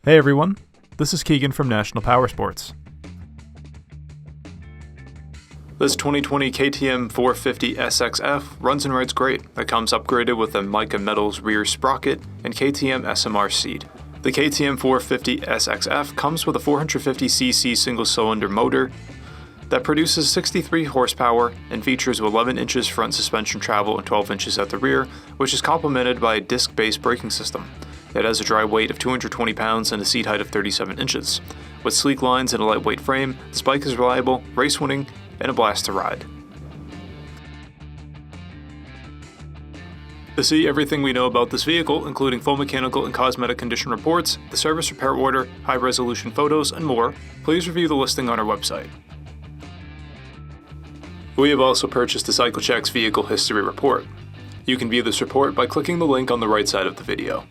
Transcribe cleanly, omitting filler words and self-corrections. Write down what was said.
Hey everyone, this is Keegan from National Powersports. This 2020 KTM 450 SXF runs and rides great. It comes upgraded with a mica metals rear sprocket and KTM SMR seat. The KTM 450 SXF comes with a 450cc single-cylinder motor that produces 63 horsepower and features 11 inches front suspension travel and 12 inches at the rear, which is complemented by a disc-based braking system. It has a dry weight of 220 pounds and a seat height of 37 inches. With sleek lines and a lightweight frame, this bike is reliable, race-winning, and a blast to ride. To see everything we know about this vehicle, including full mechanical and cosmetic condition reports, the service repair order, high-resolution photos, and more, please review the listing on our website. We have also purchased the CycleCheck's Vehicle History Report. You can view this report by clicking the link on the right side of the video.